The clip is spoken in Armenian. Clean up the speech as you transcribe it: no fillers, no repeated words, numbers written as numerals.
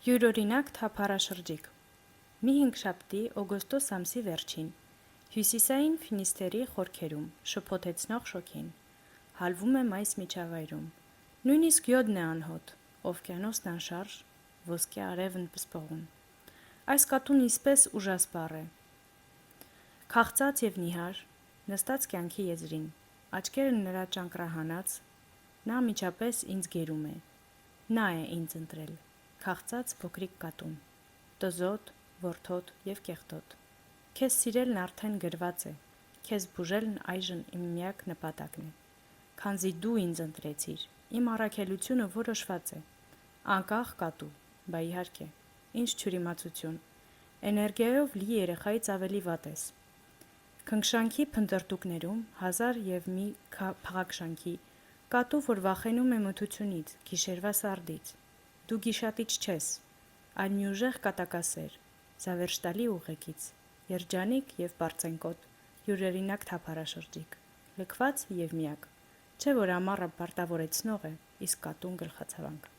Յուրօրինակ թափառաշրջիկ։ Մի հինգշաբթի օգոստոս ամսի վերջին, հյուսիսային Ֆինիստերի խորքերում շփոթեցնող շոգին, հալվում է մայիս միջավայրում, նույնիսկ յոդն է անհոտ, օվկիանոսն անշարժ, ոսկե արևն պսպղուն։ Այս կատուն իսպես ուժասպառ է։ Քաղցած և նիհար, նստած կյանքի եզրին, աչքերը նրա ճանկռահանած, նա միջապես ինձ գերում է, նա է ինձ ընտրել, քաղցած փոքրիկ կատուն, տզոտ, որդոտ և կեղտոտ, քեզ սիրելն արդեն գրված է, քեզ բուժելն այժմ իմ միակ նպատակն է, քանզի դու ինձ ընտրեցիր, իմ առաքելությունը որոշված է, անկախ կատու, բա իհարկե, ինչ թյուրիմացություն, էներգիայով լի երեխայից ավելի վատ ես, քնքշանքի փնտրտուքներում հազար և մի փաղաքշանքի, կատու, որ վախենում է մթությունից, գիշերվա սարդից, դու գիշատիչ չես, այլ մի ուժեղ կատակասեր, զավերժտալի ուղեկից, երջանիկ և պարծենկոտ, յուրօրինակ թափառաշրջիկ, լքված և միակ, չէ որ ամառը պարտավորեցնող է, իսկ կատուն գլխացավանք։